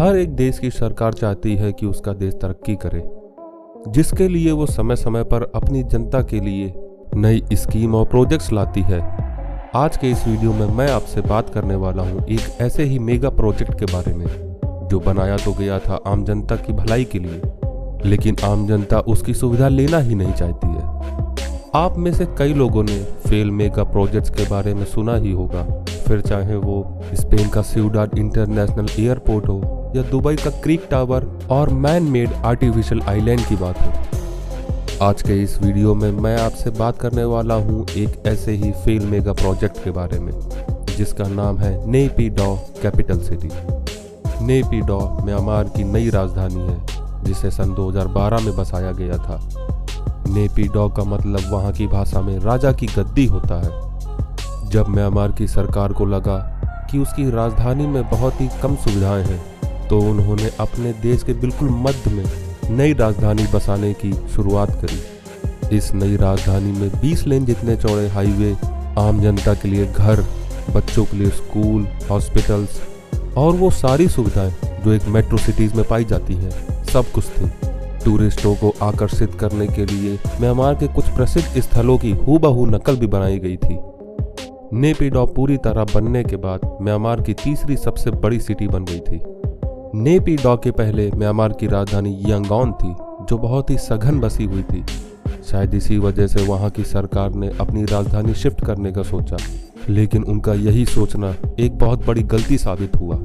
हर एक देश की सरकार चाहती है कि उसका देश तरक्की करे, जिसके लिए वो समय समय पर अपनी जनता के लिए नई स्कीम और प्रोजेक्ट्स लाती है। आज के इस वीडियो में मैं आपसे बात करने वाला हूँ एक ऐसे ही मेगा प्रोजेक्ट के बारे में जो बनाया तो गया था आम जनता की भलाई के लिए, लेकिन आम जनता उसकी सुविधा लेना ही नहीं चाहती है। आप में से कई लोगों ने फेल मेगा प्रोजेक्ट्स के बारे में सुना ही होगा, फिर चाहे वो स्पेन का सिउडाड इंटरनेशनल एयरपोर्ट हो या दुबई का क्रीक टावर और मैन मेड आर्टिफिशियल आइलैंड की बात हो। आज के इस वीडियो में मैं आपसे बात करने वाला हूँ एक ऐसे ही फेल मेगा प्रोजेक्ट के बारे में जिसका नाम है नेपिडॉ कैपिटल सिटी। नेपिडॉ म्यांमार की नई राजधानी है जिसे सन 2012 में बसाया गया था। नेपिडॉ का मतलब वहाँ की भाषा में राजा की गद्दी होता है। जब म्यांमार की सरकार को लगा कि उसकी राजधानी में बहुत ही कम सुविधाएं हैं तो उन्होंने अपने देश के बिल्कुल मध्य में नई राजधानी बसाने की शुरुआत करी। इस नई राजधानी में 20 लेन जितने चौड़े हाईवे, आम जनता के लिए घर, बच्चों के लिए स्कूल, हॉस्पिटल्स और वो सारी सुविधाएं जो एक मेट्रो सिटीज में पाई जाती हैं, सब कुछ थी। टूरिस्टों को आकर्षित करने के लिए म्यांमार के कुछ प्रसिद्ध स्थलों की हूबहू नकल भी बनाई गई थी। नेपिडॉ पूरी तरह बनने के बाद म्यांमार की तीसरी सबसे बड़ी सिटी बन गई थी। नेपिडॉ के पहले म्यांमार की राजधानी यांगोन थी जो बहुत ही सघन बसी हुई थी। शायद इसी वजह से वहां की सरकार ने अपनी राजधानी शिफ्ट करने का सोचा, लेकिन उनका यही सोचना एक बहुत बड़ी गलती साबित हुआ।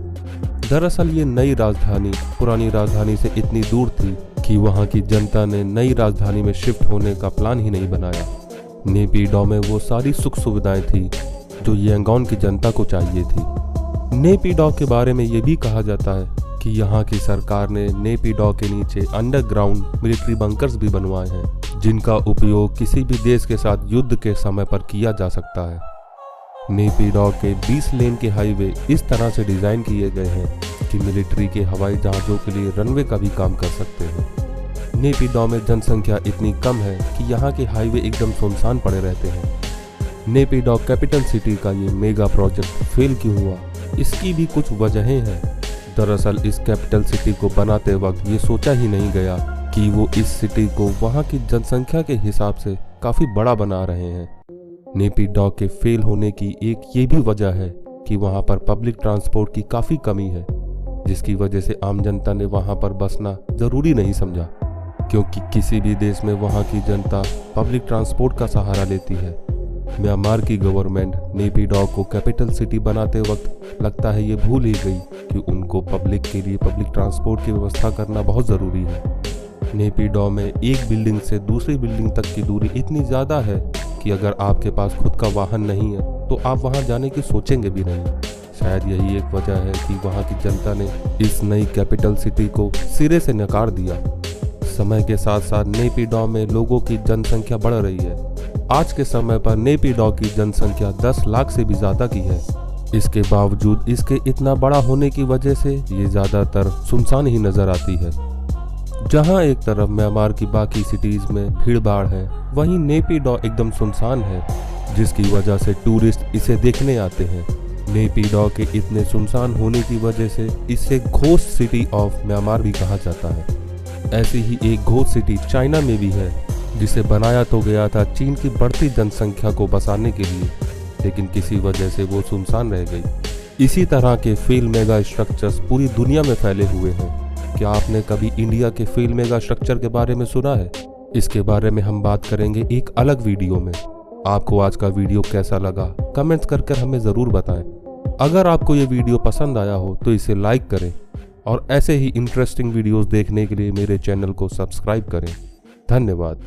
दरअसल ये नई राजधानी पुरानी राजधानी से इतनी दूर थी कि वहां की जनता ने नई राजधानी में शिफ्ट होने का प्लान ही नहीं बनाया। नेपिडॉ में वो सारी सुख सुविधाएं थी जो यांगोन की जनता को चाहिए थी। नेपिडॉ के बारे में ये भी कहा जाता है कि यहाँ की सरकार ने नेपिडॉ के नीचे अंडरग्राउंड मिलिट्री बंकर्स भी बनवाए हैं जिनका उपयोग किसी भी देश के साथ युद्ध के समय पर किया जा सकता है। नेपिडॉ के 20 लेन के हाईवे इस तरह से डिजाइन किए गए हैं कि मिलिट्री के हवाई जहाज़ों के लिए रनवे का भी काम कर सकते हैं। नेपिडॉ में जनसंख्या इतनी कम है कि यहाँ के हाईवे एकदम सुनसान पड़े रहते हैं। नेपिडॉ कैपिटल सिटी का ये मेगा प्रोजेक्ट फेल क्यों हुआ, इसकी भी कुछ वजहें हैं। दरअसल इस कैपिटल सिटी को बनाते वक्त ये सोचा ही नहीं गया कि वो इस सिटी को वहाँ की जनसंख्या के हिसाब से काफ़ी बड़ा बना रहे हैं। नेपिडॉ के फेल होने की एक ये भी वजह है कि वहाँ पर पब्लिक ट्रांसपोर्ट की काफ़ी कमी है, जिसकी वजह से आम जनता ने वहाँ पर बसना ज़रूरी नहीं समझा, क्योंकि किसी भी देश में वहाँ की जनता पब्लिक ट्रांसपोर्ट का सहारा लेती है। म्यांमार की गवर्नमेंट नेपिडॉ को कैपिटल सिटी बनाते वक्त लगता है ये भूल ही गई कि उनको पब्लिक के लिए पब्लिक ट्रांसपोर्ट की व्यवस्था करना बहुत ज़रूरी है। नेपिडॉ में एक बिल्डिंग से दूसरी बिल्डिंग तक की दूरी इतनी ज़्यादा है कि अगर आपके पास खुद का वाहन नहीं है तो आप वहां जाने की सोचेंगे भी नहीं। शायद यही एक वजह है कि वहां की जनता ने इस नई कैपिटल सिटी को सिरे से नकार दिया। समय के साथ साथ नेपिडॉ में लोगों की जनसंख्या बढ़ रही है। आज के समय पर नेपिडॉ की जनसंख्या 10 लाख से भी ज़्यादा की है। इसके बावजूद इसके इतना बड़ा होने की वजह से ये ज़्यादातर सुनसान ही नज़र आती है। जहां एक तरफ म्यांमार की बाकी सिटीज में भीड़ भाड़ है, वहीं नेपिडॉ एकदम सुनसान है, जिसकी वजह से टूरिस्ट इसे देखने आते हैं। नेपिडॉ के इतने सुनसान होने की वजह से इसे घोस्ट सिटी ऑफ म्यांमार भी कहा जाता है। ऐसी ही एक घोस्ट सिटी चाइना में भी है, जिसे बनाया तो गया था चीन की बढ़ती जनसंख्या को बसाने के लिए, लेकिन किसी वजह से वो सुनसान रह गई। इसी तरह के फेल मेगा स्ट्रक्चर्स पूरी दुनिया में फैले हुए हैं। क्या आपने कभी इंडिया के फेल मेगा स्ट्रक्चर के बारे में सुना है? इसके बारे में हम बात करेंगे एक अलग वीडियो में। आपको आज का वीडियो कैसा लगा कमेंट्स करके हमें ज़रूर बताएं। अगर आपको ये वीडियो पसंद आया हो तो इसे लाइक करें और ऐसे ही इंटरेस्टिंग वीडियोस देखने के लिए मेरे चैनल को सब्सक्राइब करें। धन्यवाद।